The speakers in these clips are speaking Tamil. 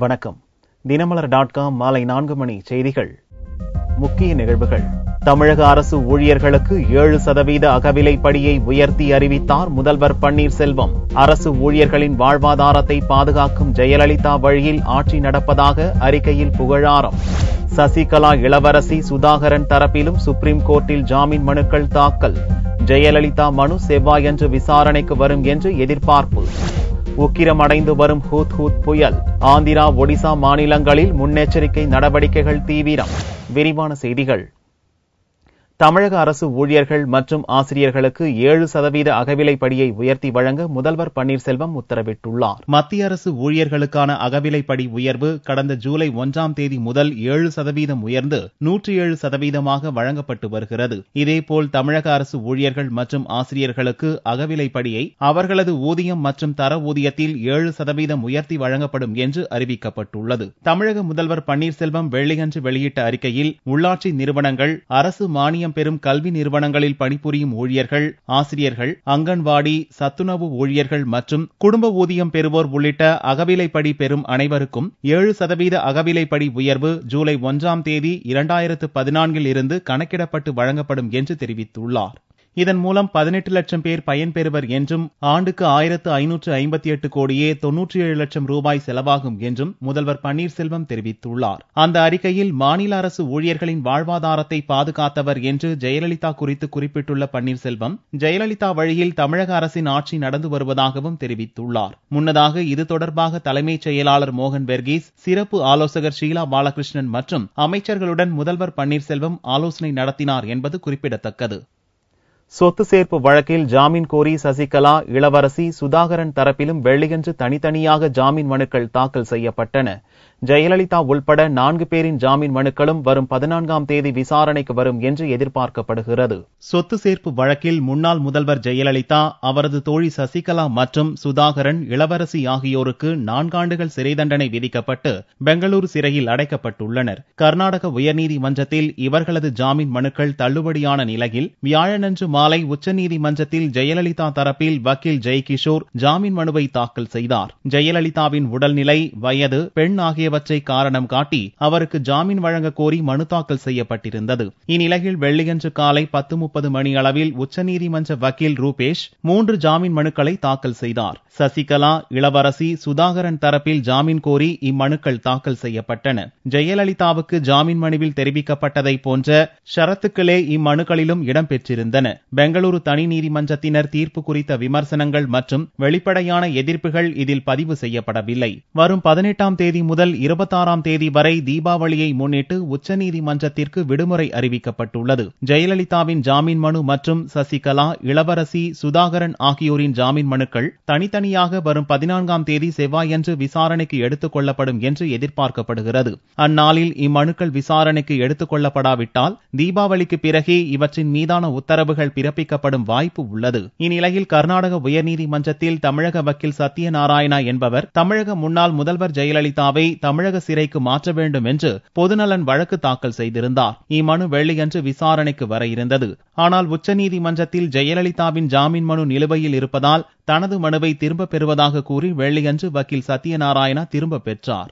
வணக்கம். தினமலர்.com மாலை 4 மணி செய்திகள். முக்கிய நிகழ்வுகள். தமிழக அரசு ஊழியர்களுக்கு 7% அகவிலைப்படியை உயர்த்தி அறிவித்தார் முதல்வர் பன்னீர்செல்வம். அரசு ஊழியர்களின் வாழ்வாதாரத்தை பாதுகாக்கும் ஜெயலலிதா வழியில் ஆட்சி நடப்பதாக அறிக்கையில் புகழாரம். சசிகலா இளவரசி சுதாகரன் தரப்பிலும் சுப்ரீம் கோர்ட்டில் ஜாமீன் மனுக்கள் தாக்கல். ஜெயலலிதா மனு செவ்வாயன்று விசாரணைக்கு வரும் என்று எதிர்பார்ப்பு. உக்கிரமடைந்து வரும் ஹூத் புயல். ஆந்திரா, ஒடிசா மாநிலங்களில் முன்னெச்சரிக்கை நடவடிக்கைகள் தீவிரம். விரிவான செய்திகள். தமிழக அரசு ஊழியர்கள் மற்றும் ஆசிரியர்களுக்கு 7% அகவிலைப்படியை உயர்த்தி வழங்க முதல்வர் பன்னீர்செல்வம் உத்தரவிட்டுள்ளார். மத்திய அரசு ஊழியர்களுக்கான அகவிலைப்படி உயர்வு கடந்த ஜூலை 1ஆம் தேதி முதல் 7% உயர்ந்து 107% வழங்கப்பட்டு வருகிறது. இதேபோல் தமிழக அரசு ஊழியர்கள் மற்றும் ஆசிரியர்களுக்கு அகவிலைப்படியை அவர்களது ஊதியம் மற்றும் தர ஊதியத்தில் 7% உயர்த்தி வழங்கப்படும் என்று அறிவிக்கப்பட்டுள்ளது. தமிழக முதல்வர் பன்னீர்செல்வம் வெள்ளியன்று வெளியிட்ட அறிக்கையில் உள்ளாட்சி நிறுவனங்கள், அரசு மானியம் பெறும் கல்வி நிறுவனங்களில் பணிபுரியும் ஊழியர்கள், ஆசிரியர்கள், அங்கன்வாடி, சத்துணவு ஊழியர்கள் மற்றும் குடும்ப ஊதியம் பெறுவோர் உள்ளிட்ட அகவிலைப்படி பெறும் அனைவருக்கும் 7% அகவிலைப்படி உயர்வு ஜூலை 1ஆம் தேதி 2014 இருந்து கணக்கிடப்பட்டு வழங்கப்படும் என்று தெரிவித்துள்ளார். இதன் மூலம் 18 லட்சம் பேர் பயன்பெறுவர் என்றும் ஆண்டுக்கு 1558 கோடியே 97 லட்சம் ரூபாய் செலவாகும் என்றும் முதல்வர் பன்னீர்செல்வம் தெரிவித்துள்ளார். அந்த அறிக்கையில் மாநில அரசு ஊழியர்களின் வாழ்வாதாரத்தை பாதுகாத்தவர் என்று ஜெயலலிதா குறித்து குறிப்பிட்டுள்ள பன்னீர்செல்வம், ஜெயலலிதா வழியில் தமிழக அரசின் ஆட்சி நடந்து வருவதாகவும் தெரிவித்துள்ளார். முன்னதாக இது தொடர்பாக தலைமைச் செயலாளர் மோகன் வெர்கீஸ், சிறப்பு ஆலோசகர் ஷீலா பாலகிருஷ்ணன் மற்றும் அமைச்சர்களுடன் முதல்வர் பன்னீர்செல்வம் ஆலோசனை நடத்தினார் என்பது குறிப்பிடத்தக்கது. சொத்து சேர்ப்பு வழக்கில் ஜாமீன் கோரி சசிகலா, இளவரசி, சுதாகரன் தரப்பிலும் வெள்ளியன்று தனித்தனியாக ஜாமீன் மனுக்கள் தாக்கல் செய்யப்பட்டன. ஜெயலலிதா உள்பட 4 பேரின் ஜாமீன் மனுக்களும் வரும் 14ஆம் தேதி விசாரணைக்கு வரும் என்று எதிர்பார்க்கப்படுகிறது. சொத்து சேர்ப்பு வழக்கில் முன்னாள் முதல்வர் ஜெயலலிதா, அவரது தோழி சசிகலா மற்றும் சுதாகரன், இளவரசி ஆகியோருக்கு 4 ஆண்டுகள் சிறை தண்டனை விதிக்கப்பட்டு பெங்களூரு சிறையில் அடைக்கப்பட்டுள்ளனர். கர்நாடக உயர்நீதிமன்றத்தில் இவர்களது ஜாமீன் மனுக்கள் தள்ளுபடியான நிலையில் வியாழனன்று மாலை உச்சநீதிமன்றத்தில் ஜெயலலிதா தரப்பில் வக்கீல் ஜெய்கிஷோர் ஜாமீன் மனுவை தாக்கல் செய்தார். ஜெயலலிதாவின் உடல்நிலை, வயது, பெண் ஆகியவற்றை காரணம் காட்டி அவருக்கு ஜாமீன் வழங்க கோரி மனு தாக்கல் செய்யப்பட்டிருந்தது. இந்நிலையில் வெள்ளியன்று காலை 10:30 மணி அளவில் உச்சநீதிமன்ற வக்கீல் ரூபேஷ் 3 ஜாமீன் மனுக்களை தாக்கல் செய்தார். சசிகலா, இளவரசி, சுதாகரன் தரப்பில் ஜாமீன் கோரி இம்மனுக்கள் தாக்கல் செய்யப்பட்டன. ஜெயலலிதாவுக்கு ஜாமீன் மனுவில் தெரிவிக்கப்பட்டதை போன்ற ஷரத்துக்களே இம்மனுக்களிலும் இடம்பெற்றிருந்தன. பெங்களூரு தனி நீதிமன்றத்தினர் தீர்ப்பு குறித்த விமர்சனங்கள் மற்றும் வெளிப்படையான எதிர்ப்புகள் இதில் பதிவு செய்யப்படவில்லை. வரும் 18ஆம் தேதி முதல் 26ஆம் தேதி வரை தீபாவளியை முன்னிட்டு உச்சநீதிமன்றத்திற்கு விடுமுறை அறிவிக்கப்பட்டுள்ளது. ஜெயலலிதாவின் ஜாமீன் மனு மற்றும் சசிகலா, இளவரசி, சுதாகரன் ஆகியோரின் ஜாமீன் மனுக்கள் தனித்தனியாக வரும் 14ஆம் தேதி செவ்வாயன்று விசாரணைக்கு எடுத்துக் கொள்ளப்படும் என்று எதிர்பார்க்கப்படுகிறது. அந்நாளில் இம்மனுக்கள் விசாரணைக்கு எடுத்துக் கொள்ளப்படாவிட்டால் தீபாவளிக்கு பிறகே இவற்றின் மீதான உத்தரவுகள் பிறப்பிக்கப்படும் வாய்ப்பு உள்ளது. இந்நிலையில் கர்நாடக உயர்நீதிமன்றத்தில் தமிழக வக்கீல் சத்யநாராயணா என்பவர் தமிழக முன்னாள் முதல்வர் ஜெயலலிதாவை தமிழக சிறைக்கு மாற்ற வேண்டும் என்று பொதுநலன் வழக்கு தாக்கல் செய்திருந்தார். இம்மனு வெள்ளியன்று விசாரணைக்கு வர இருந்தது. ஆனால் உச்சநீதிமன்றத்தில் ஜெயலலிதாவின் ஜாமீன் மனு நிலுவையில் இருப்பதால் தனது மனுவை திரும்பப் பெறுவதாக கூறி வெள்ளியன்று வக்கீல் சத்யநாராயணா திரும்பப் பெற்றார்.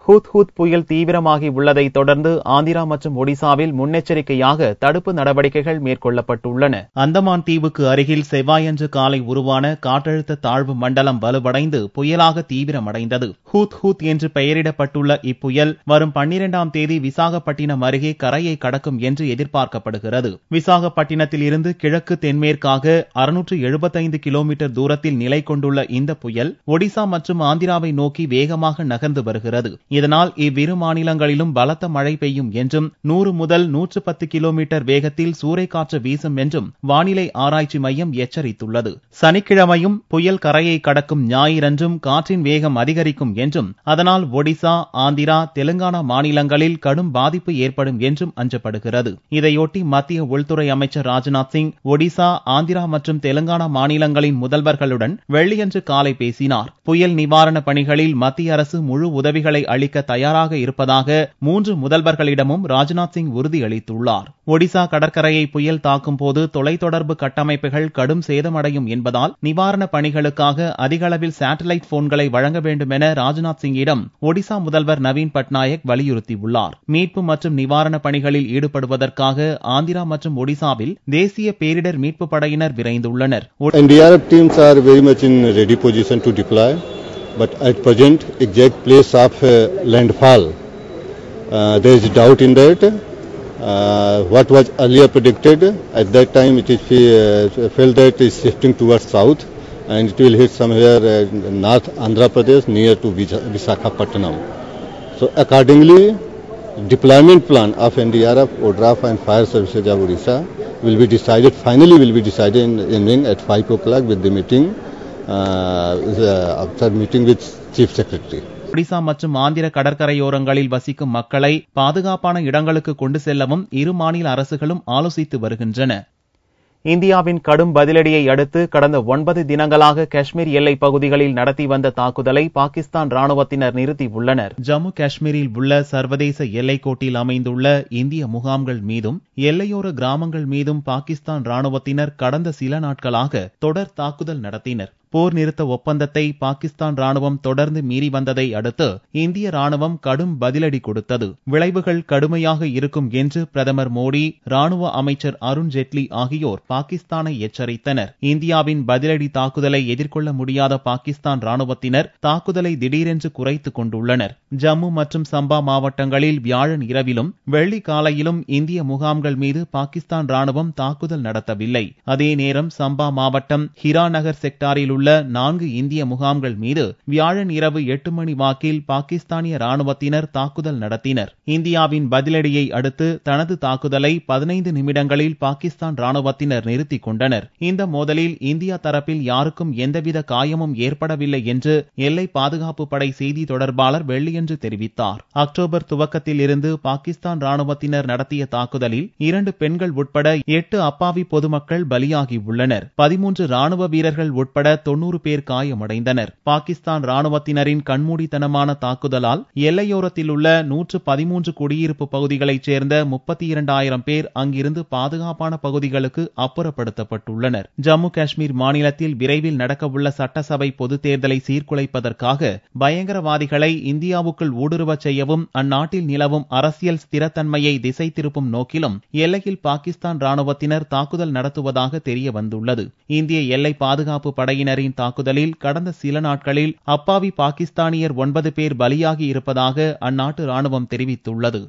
ஹூத் புயல் தீவிரமாகி உள்ளதை தொடர்ந்து ஆந்திரா மற்றும் ஒடிசாவில் முன்னெச்சரிக்கையாக தடுப்பு நடவடிக்கைகள் மேற்கொள்ளப்பட்டுள்ளன. அந்தமான் தீவுக்கு அருகில் செவ்வாயன்று காலை உருவான காற்றழுத்த தாழ்வு மண்டலம் வலுவடைந்து புயலாக தீவிரமடைந்தது. ஹூத் என்று பெயரிடப்பட்டுள்ள இப்புயல் வரும் 12ஆம் தேதி விசாகப்பட்டினம் அருகே கரையை கடக்கும் என்று எதிர்பார்க்கப்படுகிறது. விசாகப்பட்டினத்தில் இருந்து கிழக்கு தென்மேற்காக 675 கிலோமீட்டர் தூரத்தில் நிலை கொண்டுள்ள இந்த புயல் ஒடிசா மற்றும் ஆந்திராவை நோக்கி வேகமாக நகர்ந்து வருகிறது. இதனால் இவ்விரு மாநிலங்களிலும் பலத்த மழை பெய்யும் என்றும் 100 முதல் 110 கிலோமீட்டர் வேகத்தில் சூறைக்காற்று வீசும் என்றும் வானிலை ஆராய்ச்சி மையம் எச்சரித்துள்ளது. சனிக்கிழமையும் புயல் கரையை கடக்கும் ஞாயிறன்றும் காற்றின் வேகம் அதிகரிக்கும் என்றும் அதனால் ஒடிசா, ஆந்திரா, தெலுங்கானா மாநிலங்களில் கடும் பாதிப்பு ஏற்படும் என்றும் அஞ்சப்படுகிறது. இதையொட்டி மத்திய உள்துறை அமைச்சர் ராஜ்நாத் சிங் ஒடிசா, ஆந்திரா மற்றும் தெலுங்கானா மாநிலங்களின் முதல்வர்களுடன் வெள்ளியன்று காலை பேசினார். புயல் நிவாரண பணிகளில் மத்திய அரசு முழு உதவிகளை அளிக்க தயாராக இருப்பதாக 3 முதல்வர்களிடமும் ராஜ்நாத் சிங் உறுதியளித்துள்ளார். ஒடிசா கடற்கரையை புயல் தாக்கும் போது தொலைத்தொடர்பு கட்டமைப்புகள் கடும் சேதமடையும் என்பதால் நிவாரணப் பணிகளுக்காக அதிக அளவில் சேட்டலைட் போன்களை வழங்க வேண்டும் என ராஜ்நாத் சிங்கிடம் ஒடிசா முதல்வர் நவீன் பட்நாயக் வலியுறுத்தியுள்ளார். மீட்பு மற்றும் நிவாரணப் பணிகளில் ஈடுபடுவதற்காக ஆந்திரா மற்றும் ஒடிசாவில் தேசிய பேரிடர் மீட்பு படையினர் விரைந்துள்ளனர். NDRF teams are very much in ready position to deploy, but at present exact place of landfall there is doubt in that. What was earlier predicted at that time, it is felt that it is shifting towards south and it will hit somewhere north Andhra Pradesh near to Visakhapatnam. So accordingly, deployment plan of NDRF, ODRAF and fire services of Odisha will be decided. Finally, will be decided in the evening at 5 o'clock with the meeting after meeting with Chief Secretary. Odisha மற்றும் ஆந்திர கடற்கரையோரங்களில் வசிக்கும் மக்களை பாதுகாப்பான இடங்களுக்கு கொண்டு செல்லவும் இரு மாநில அரசுகளும் ஆலோசித்து வருகின்றன. இந்தியாவின் கடும் பதிலடியை அடுத்து கடந்த 9 தினங்களாக காஷ்மீர் எல்லைப் பகுதிகளில் நடத்தி வந்த தாக்குதலை பாகிஸ்தான் ராணுவத்தினர் நிறுத்தியுள்ளனர். ஜம்மு காஷ்மீரில் உள்ள சர்வதேச எல்லைக்கோட்டில் அமைந்துள்ள இந்திய முகாம்கள் மீதும் எல்லையோர கிராமங்கள் மீதும் பாகிஸ்தான் ராணுவத்தினர் கடந்த சில நாட்களாக தொடர் தாக்குதல் நடத்தினர். போர் நிறுத்த ஒப்பந்தத்தை பாகிஸ்தான் ராணுவம் தொடர்ந்து மீறி வந்ததை அடுத்து இந்திய ராணுவம் கடும் பதிலடி கொடுத்தது. விளைவுகள் கடுமையாக இருக்கும் என்று பிரதமர் மோடி, ராணுவ அமைச்சர் அருண் ஜேட்லி ஆகியோர் பாகிஸ்தானை எச்சரித்தனர். இந்தியாவின் பதிலடி தாக்குதலை எதிர்கொள்ள முடியாத பாகிஸ்தான் ராணுவத்தினர் தாக்குதலை திடீரென்று குறைத்துக் கொண்டுள்ளனர். ஜம்மு மற்றும் சம்பா மாவட்டங்களில் வியாழன் இரவிலும் வெள்ளி காலையிலும் இந்திய முகாம்கள் மீது பாகிஸ்தான் ராணுவம் தாக்குதல் நடத்தவில்லை. அதே நேரம் சம்பா மாவட்டம் ஹிரா நகர் செக்டாரில் உள்ள 4 இந்திய முகாம்கள் மீது வியாழன் இரவு 8 மணி வாக்கில் பாகிஸ்தானிய ராணுவத்தினர் தாக்குதல் நடத்தினர். இந்தியாவின் பதிலடியை அடுத்து தனது தாக்குதலை 15 நிமிடங்களில் பாகிஸ்தான் ராணுவத்தினர் நிறுத்திக் கொண்டனர். இந்த மோதலில் இந்தியா தரப்பில் யாருக்கும் எந்தவித காயமும் ஏற்படவில்லை என்று எல்லை பாதுகாப்பு படை செய்தி தொடர்பாளர் வெள்ளியன்று தெரிவித்தார். அக்டோபர் துவக்கத்தில் இருந்து பாகிஸ்தான் ராணுவத்தினர் நடத்திய தாக்குதலில் 2 பெண்கள் உட்பட 8 அப்பாவி பொதுமக்கள் பலியாகியுள்ளனர். 13 ராணுவ வீரர்கள் உட்பட 90 பேர் காயமடைந்தனர். பாகிஸ்தான் ராணுவத்தினரின் கண்மூடித்தனமான தாக்குதலால் எல்லையோரத்தில் உள்ள 113 குடியிருப்பு பகுதிகளைச் சேர்ந்த 32,000 பேர் அங்கிருந்து பாதுகாப்பான பகுதிகளுக்கு அப்புறப்படுத்தப்பட்டுள்ளனர். ஜம்மு காஷ்மீர் மாநிலத்தில் விரைவில் நடக்கவுள்ள சட்டசபை பொதுத் தேர்தலை சீர்குலைப்பதற்காக பயங்கரவாதிகளை இந்தியாவுக்குள் ஊடுருவச் செய்யவும் அந்நாட்டில் நிலவும் அரசியல் ஸ்திரத்தன்மையை திசை திருப்பும் நோக்கிலும் எல்லையில் பாகிஸ்தான் ராணுவத்தினர் தாக்குதல் நடத்துவதாக தெரிய வந்துள்ளது. இந்திய எல்லை பாதுகாப்பு படையினரின் தாக்குதலில் கடந்த சில நாட்களில் அப்பாவி பாகிஸ்தானியர் 9 பேர் பலியாகி இருப்பதாக அந்நாட்டு ராணுவம் தெரிவித்துள்ளது.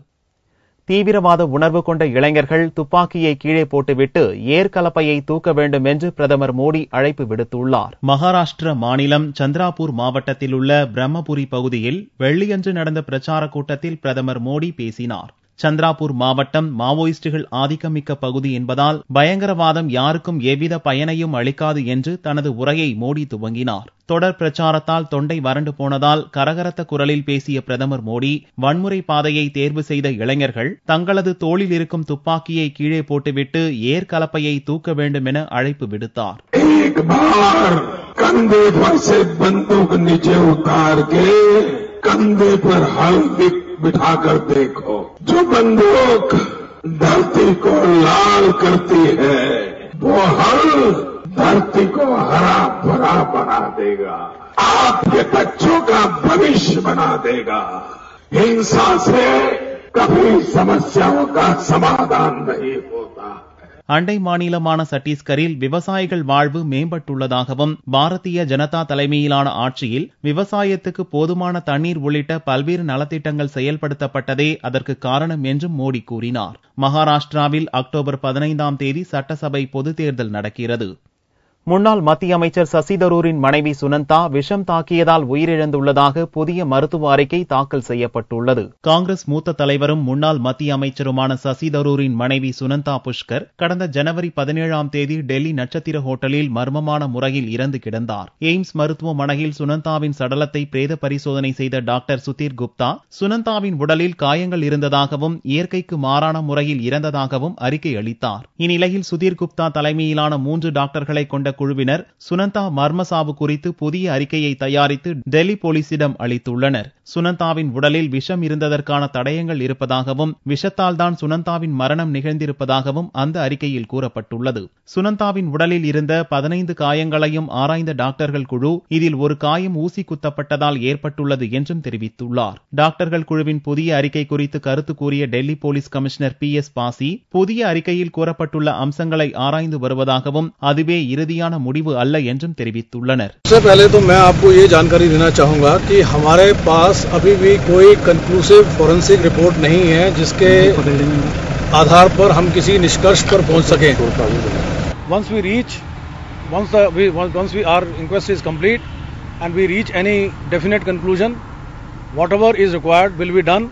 தீவிரவாத உணர்வு கொண்ட இளைஞர்கள் துப்பாக்கியை கீழே போட்டுவிட்டு ஏர்கலப்பையை தூக்க வேண்டும் என்று பிரதமர் மோடி அழைப்பு விடுத்துள்ளார். மகாராஷ்டிர மாநிலம் சந்திராபூர் மாவட்டத்தில் உள்ள பிரம்மபுரி பகுதியில் வெள்ளியன்று நடந்த பிரச்சார கூட்டத்தில் பிரதமர் மோடி பேசினார். சந்திராபூர் மாவட்டம் மாவோயிஸ்டுகள் ஆதிக்கமிக்க பகுதி என்பதால் பயங்கரவாதம் யாருக்கும் எவ்வித பயனையும் அளிக்காது என்று தனது உரையை மோடி துவங்கினார். தொடர் பிரச்சாரத்தால் தொண்டை வறண்டு போனதால் கரகரத்த குரலில் பேசிய பிரதமர் மோடி, வன்முறை பாதையை தேர்வு செய்த இளைஞர்கள் தங்களது தோளில் இருக்கும் துப்பாக்கியை கீழே போட்டுவிட்டு ஏர்கலப்பையை தூக்க வேண்டும் என அழைப்பு விடுத்தார். बिठाकर देखो, जो बंदूक धरती को लाल करती है वो हल धरती को हरा भरा बना देगा, आपके बच्चों का भविष्य बना देगा. हिंसा से कभी समस्याओं का समाधान नहीं होता. அண்டை மாநிலமான சத்தீஸ்கரில் விவசாயிகள் வாழ்வு மேம்பட்டுள்ளதாகவும் பாரதிய ஜனதா தலைமையிலான ஆட்சியில் விவசாயத்துக்கு போதுமான தண்ணீர் உள்ளிட்ட பல்வேறு நலத்திட்டங்கள் செயல்படுத்தப்பட்டதே அதற்கு காரணம் என்றும் மோடி கூறினார். மகாராஷ்டிராவில் அக்டோபர் 15ஆம் தேதி சட்டசபை பொதுத் தேர்தல் நடக்கிறது. முன்னாள் மத்திய அமைச்சர் சசி தரூரின் மனைவி சுனந்தா விஷம் தாக்கியதால் உயிரிழந்துள்ளதாக புதிய மருத்துவ அறிக்கை தாக்கல் செய்யப்பட்டுள்ளது. காங்கிரஸ் மூத்த தலைவரும் முன்னாள் மத்திய அமைச்சருமான சசி தரூரின் மனைவி சுனந்தா புஷ்கர் கடந்த ஜனவரி 17ஆம் தேதி டெல்லி நட்சத்திர ஹோட்டலில் மர்மமான முறையில் இறந்து கிடந்தார். எய்ம்ஸ் மருத்துவமனையில் சுனந்தாவின் சடலத்தை பிரேத பரிசோதனை செய்த டாக்டர் சுதீர் குப்தா சுனந்தாவின் உடலில் காயங்கள் இருந்ததாகவும் இயற்கைக்கு மாறான முறையில் இறந்ததாகவும் அறிக்கை அளித்தார். இந்நிலையில் சுதீர் குப்தா தலைமையிலான 3 டாக்டர்களை கொண்ட குழுவினர் சுனந்தா மர்மசாவு குறித்து புதிய அறிக்கையை தயாரித்து டெல்லி போலீசிடம் அளித்துள்ளனர். சுனந்தாவின் உடலில் விஷம் இருந்ததற்கான தடயங்கள் இருப்பதாகவும் விஷத்தால் தான் சுனந்தாவின் மரணம் நிகழ்ந்திருப்பதாகவும் அந்த அறிக்கையில் கூறப்பட்டுள்ளது. சுனந்தாவின் உடலில் இருந்த 15 காயங்களையும் ஆராய்ந்த டாக்டர்கள் குழு இதில் ஒரு காயம் ஊசி குத்தப்பட்டதால் ஏற்பட்டுள்ளது என்றும் தெரிவித்துள்ளார். டாக்டர்கள் குழுவின் புதிய அறிக்கை குறித்து கருத்து கூறிய டெல்லி போலீஸ் கமிஷனர் PS பாசி புதிய அறிக்கையில் கூறப்பட்டுள்ள அம்சங்களை ஆராய்ந்து வருவதாகவும் அதுவே இறுதியான முடிவு அல்ல என்றும் தெரிவித்துள்ளனர். पहले तो मैं आपको ये जानकारी देना चाहूंगा कि हमारे पास अभी भी कोई कंक्लूसिव फोरेंसिक रिपोर्ट नहीं है जिसके आधार पर हम किसी निष्कर्ष पर पहुंच सकें. Once our inquest is complete and we reach any definite conclusion, whatever is required will be done.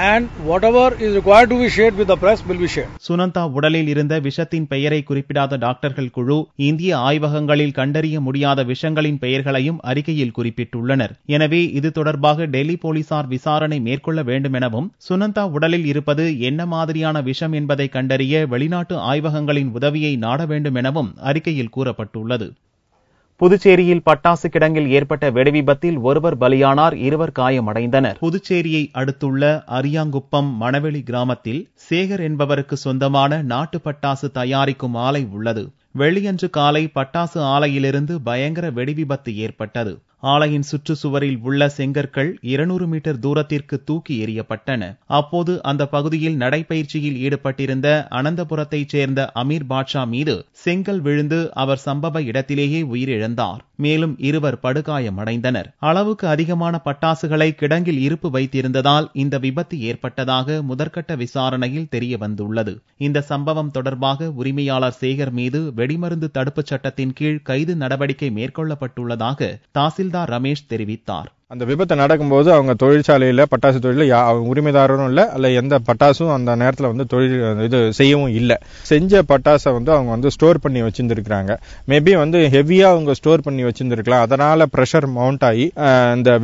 And whatever is required to be shared with the press will be shared. Sunanda உடலில் இருந்த விஷத்தின் பெயரை குறிப்பிடாத டாக்டர்கள் குழு இந்திய ஆய்வகங்களில் கண்டறிய முடியாத விஷங்களின் பெயர்களையும் அறிக்கையில் குறிப்பிட்டுள்ளனர். எனவே இது தொடர்பாக டெல்லி போலீசார் விசாரணை மேற்கொள்ள வேண்டும் எனவும் சுனந்தா உடலில் இருப்பது என்ன மாதிரியான விஷம் என்பதை கண்டறிய வெளிநாட்டு ஆய்வகங்களின் உதவியை நாட வேண்டும் எனவும் அறிக்கையில் கூறப்பட்டுள்ளது. புதுச்சேரியில் பட்டாசு கிடங்கில் ஏற்பட்ட வெடிவிபத்தில் ஒருவர் பலியானார், 2 காயமடைந்தனர். புதுச்சேரியை அடுத்துள்ள அரியாங்குப்பம் மணவெளி கிராமத்தில் சேகர் என்பவருக்கு சொந்தமான நாட்டு பட்டாசு தயாரிக்கும் ஆலை உள்ளது. வெள்ளியன்று காலை பட்டாசு ஆலையிலிருந்து பயங்கர வெடிவிபத்து ஏற்பட்டது. ஆலையின் சுற்றுச்சுவரில் உள்ள செங்கற்கள் 200 மீட்டர் தூரத்திற்கு தூக்கி எறியப்பட்டன. அப்போது அந்த பகுதியில் நடைபயிற்சியில் ஈடுபட்டிருந்த அனந்தபுரத்தைச் சேர்ந்த அமீர் பாட்ஷா மீது செங்கல் விழுந்து அவர் சம்பவ இடத்திலேயே உயிரிழந்தார். மேலும் 2 படுகாயமடைந்தனர். அளவுக்கு அதிகமான பட்டாசுகளை கிடங்கில் இருப்பு வைத்திருந்ததால் இந்த விபத்து ஏற்பட்டதாக முதற்கட்ட விசாரணையில் தெரியவந்துள்ளது. இந்த சம்பவம் தொடர்பாக உரிமையாளர் சேகர் மீது வெடிமருந்து தடுப்புச் சட்டத்தின் கீழ் கைது நடவடிக்கை மேற்கொள்ளப்பட்டுள்ளதாக தாசில்தார் ரமேஷ் தெரிவித்தார். அந்த விபத்து நடக்கும்போது அவங்க தொழிற்சாலையில் பட்டாசு தொழில உரிமைதாரரும் இல்லை, அல்ல எந்த பட்டாசும் அந்த நேரத்தில் வந்து தொழில் செய்யவும் இல்லை. செஞ்ச பட்டாசை வந்து அவங்க ஸ்டோர் பண்ணி வச்சிருந்துருக்காங்க. மேபி ஹெவியா அவங்க ஸ்டோர் பண்ணி வச்சிருந்திருக்கலாம். அதனால பிரஷர் மவுண்ட் ஆகி இந்த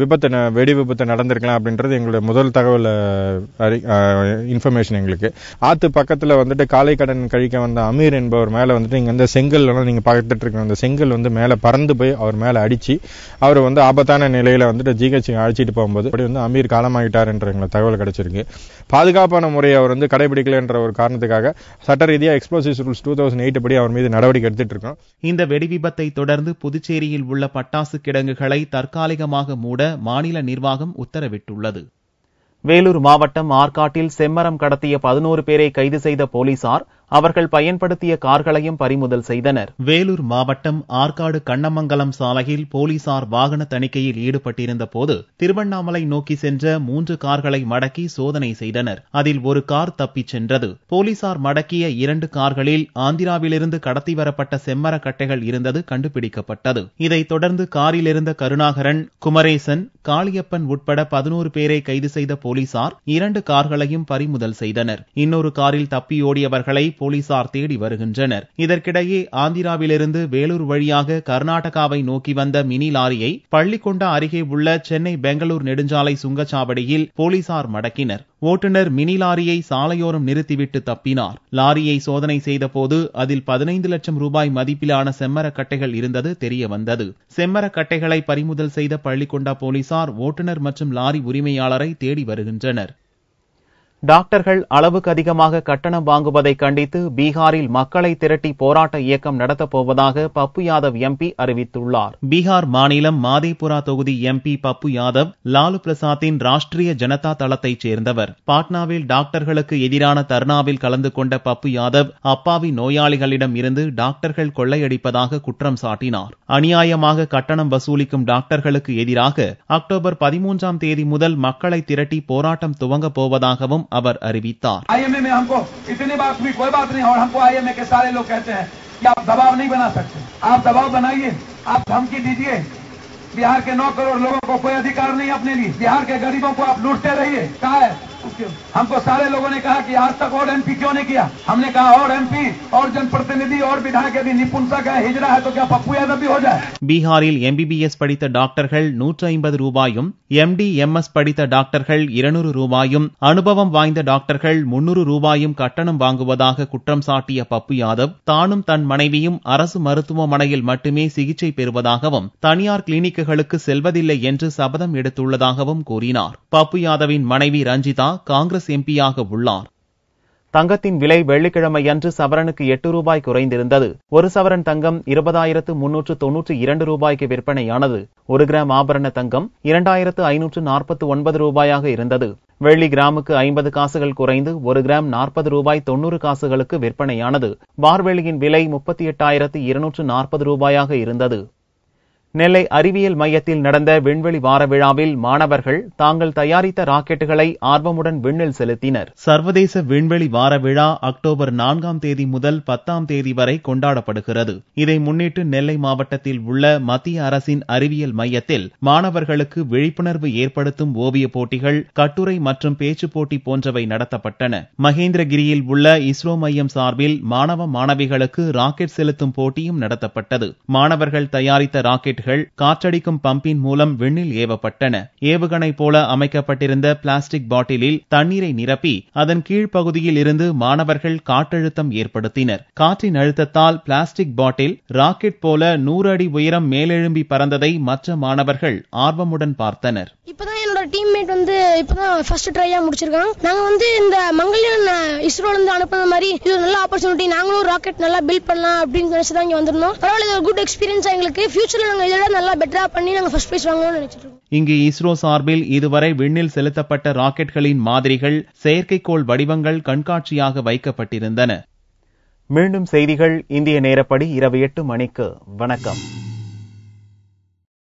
வெடி விபத்து நடந்திருக்கலாம் அப்படின்றது எங்களுடைய முதல் தகவல் இன்ஃபர்மேஷன். எங்களுக்கு ஆத்து பக்கத்தில் காலை கடன் கழிக்க வந்த அமீர் என்பவர் மேல இங்க செங்கல் நீங்க பார்த்துட்டு இருக்க அந்த செங்கல் மேல பறந்து போய் அவர் மேல அடிச்சு அவர் ஆபத்தான நிலையில ஜிஹெச் அழைச்சிட்டு போகும்போது அமீர் காலமாகிட்டார் என்ற தகவல் கிடைச்சிருக்கு. பாதுகாப்பான முறையை அவர் கடைபிடிக்கல என்ற ஒரு காரணத்துக்காக சட்ட ரீதியா எக்ஸ்ப்ளோசிவ்ஸ் ரூல்ஸ் 2008 படி அவர் மீது நடவடிக்கை எடுத்துட்டு இருக்கோம். இந்த வெடிவிபத்தை தொடர்ந்து புதுச்சேரியில் உள்ள பட்டாசு கிடங்குகளை தற்காலிகமாக மூட மாநில நிர்வாகம் உத்தரவிட்டுள்ளது. வேலூர் மாவட்டம் ஆற்காட்டில் செம்மரம் கடத்திய 11 பேரை கைது செய்த போலீசார் அவர்கள் பயன்படுத்திய கார்களையும் பறிமுதல் செய்தனர். வேலூர் மாவட்டம் ஆற்காடு கண்ணமங்கலம் சாலையில் போலீசார் வாகன தணிக்கையில் ஈடுபட்டிருந்த போது திருவண்ணாமலை நோக்கி சென்ற 3 கார்களை மடக்கி சோதனை செய்தனர். அதில் ஒரு கார் தப்பிச் சென்றது. போலீசார் மடக்கிய 2 கார்களில் ஆந்திராவிலிருந்து கடத்தி வரப்பட்ட செம்மர கட்டைகள் இருந்தது கண்டுபிடிக்கப்பட்டது. இதைத் தொடர்ந்து காரில் இருந்த கருணாகரன், குமரேசன், காளியப்பன் உட்பட 11 பேரை கைது செய்த போலீசார் 2 கார்களையும் பறிமுதல் செய்தனர். இன்னொரு காரில் தப்பியோடியவர்களை போலீசார் தேடி வருகின்றனர். இதற்கிடையே ஆந்திராவிலிருந்து வேலூர் வழியாக கர்நாடகாவை நோக்கி வந்த மினி லாரியை பள்ளிக்கொண்டா அருகே உள்ள சென்னை பெங்களூர் நெடுஞ்சாலை சுங்கச்சாவடியில் போலீசார் மடக்கினர். ஓட்டுநர் மினி லாரியை சாலையோரம் நிறுத்திவிட்டு தப்பினார். லாரியை சோதனை செய்த போது அதில் 15 லட்சம் ரூபாய் மதிப்பிலான செம்மர கட்டைகள் இருந்தது தெரியவந்தது. செம்மர கட்டைகளை பறிமுதல் செய்த பள்ளிக்கொண்டா போலீசார் ஓட்டுநர் மற்றும் லாரி உரிமையாளரை தேடி வருகின்றனர். டாக்டர்கள் அளவுக்கு அதிகமாக கட்டணம் வாங்குவதை கண்டித்து பீகாரில் மக்களை திரட்டி போராட்ட இயக்கம் நடத்தப்போவதாக பப்பு யாதவ் MP அறிவித்துள்ளார். பீகார் மாநிலம் மாதேபுரா தொகுதி MP பப்பு யாதவ் லாலு பிரசாத்தின் ராஷ்டிரிய ஜனதா தளத்தைச் சேர்ந்தவர். பாட்னாவில் டாக்டர்களுக்கு எதிரான தர்ணாவில் கலந்து கொண்ட பப்பு யாதவ் அப்பாவி நோயாளிகளிடம் இருந்து டாக்டர்கள் கொள்ளையடிப்பதாக குற்றம் சாட்டினார். அநியாயமாக கட்டணம் வசூலிக்கும் டாக்டர்களுக்கு எதிராக அக்டோபர் 13ஆம் தேதி முதல் மக்களை திரட்டி போராட்டம் துவங்கப் போவதாகவும் அவர் அறிவித்தார். IMA में हमको इतनी बात हुई, कोई बात नहीं, और हमको IMA के सारे लोग कहते हैं कि आप दबाव नहीं बना सकते. आप दबाव बनाइए, आप धमकी दीजिए. बिहार के 9 करोड़ लोगों को कोई अधिकार नहीं अपने लिए. बिहार के गरीबों को आप लूटते रहिए. कहा है हमको सारे लोगों ने कहा कि आज तक और एमपी क्यों नहीं किया। हमने कहा और एमपी और जनप्रतिनिधि और विधायक यदि निपुणता का हिजरा है तो क्या पप्पू यादव भी हो जाए। பீகாரில் எம்பிபிஎஸ் படித்த டாக்டர்கள் 150 ரூபாயும், எம்டி எம்எஸ் படித்த டாக்டர்கள் 200 ரூபாயும், அனுபவம் வாய்ந்த டாக்டர்கள் 300 ரூபாயும் கட்டணம் வாங்குவதாக குற்றம் சாட்டிய பப்பு யாதவ், தானும் தன் மனைவியும் அரசு மருத்துவமனையில் மட்டுமே சிகிச்சை பெறுவதாகவும் தனியார் கிளினிக்குகளுக்கு செல்வதில்லை என்று சபதம் எடுத்துள்ளதாகவும் கூறினார். பப்பு யாதவின் மனைவி ரஞ்சிதா காங்கிரஸ் எம்பியாக உள்ளார். தங்கத்தின் விலை வெள்ளிக்கிழமையன்று சவரனுக்கு 8 ரூபாய் குறைந்திருந்தது. ஒரு சவரன் தங்கம் 20,392 ரூபாய்க்கு விற்பனையானது. 1 கிராம் ஆபரண தங்கம் 2,549 ரூபாயாக இருந்தது. வெள்ளி கிராமுக்கு 50 காசுகள் குறைந்து 1 கிராம் 40 ரூபாய் 90 காசுகளுக்கு விற்பனையானது. பார்வெள்ளியின் விலை 38,240 ரூபாயாக இருந்தது. நெல்லை அறிவியல் மையத்தில் நடந்த விண்வெளி வார விழாவில் மாணவர்கள் தாங்கள் தயாரித்த ராக்கெட்டுகளை ஆர்வமுடன் விண்ணில் செலுத்தினர். சர்வதேச விண்வெளி வார விழா அக்டோபர் 4ஆம் தேதி முதல் 10ஆம் தேதி வரை கொண்டாடப்படுகிறது. இதை முன்னிட்டு நெல்லை மாவட்டத்தில் உள்ள மத்திய அரசின் அறிவியல் மையத்தில் மாணவர்களுக்கு விழிப்புணர்வு ஏற்படுத்தும் ஓவிய போட்டிகள், கட்டுரை மற்றும் பேச்சு போட்டி போன்றவை நடத்தப்பட்டன. மகேந்திரகிரியில் உள்ள இஸ்ரோ மையம் சார்பில் மாணவ மாணவிகளுக்கு ராக்கெட் செலுத்தும் போட்டியும் நடத்தப்பட்டது. மாணவர்கள் தயாரித்த ராக்கெட் காற்றடிக்கும் பம்பின் மூலம் விண்ணில் ஏவப்பட்டன. ஏவுகணை போல அமைக்கப்பட்டிருந்த பிளாஸ்டிக் பாட்டிலில் தண்ணீரை நிரப்பி அதன் கீழ்ப்பகுதியில் இருந்து மாணவர்கள் காற்றழுத்தம் ஏற்படுத்தினர். காற்றின் அழுத்தத்தால் பிளாஸ்டிக் பாட்டில் ராக்கெட் போல 100 அடி உயரம் மேலெழும்பி பறந்ததை மற்ற மாணவர்கள் ஆர்வமுடன் பார்த்தனர். இப்பதான் என்னோட டீம்மேட் இப்பதான் ஃபர்ஸ்ட் ட்ரையா முடிச்சிருக்காங்க. நாங்க இந்த மங்கல்யான் இஸ்ரோல இருந்து அனுப்புன மாதிரி இது ஒரு நல்ல ஆப்பர்ச்சுனிட்டி. நாங்களும் ராக்கெட் நல்லா பில்ட் பண்ணலாம் அப்படின்னு நினைச்சுதான் இங்க வந்திருந்தோம். பரவாயில்ல, இது ஒரு குட் எக்ஸ்பீரியன்ஸ் எங்களுக்கு. ஃபியூச்சர்ல நாங்க இதோட நல்லா பெட்டரா பண்ணி நாங்க ஃபர்ஸ்ட் பிரைஸ் வாங்கணும்னு நினைச்சிட்டு இருக்கோம். இங்கு இஸ்ரோ சார்பில் இதுவரை விண்ணில் செலுத்தப்பட்ட ராக்கெட்களின் மாதிரிகள், செயற்கைக்கோள் வடிவங்கள் கண்காட்சியாக வைக்கப்பட்டிருந்தன. மீண்டும் செய்திகள் இந்திய நேரப்படி இரவு 8 மணிக்கு. வணக்கம்.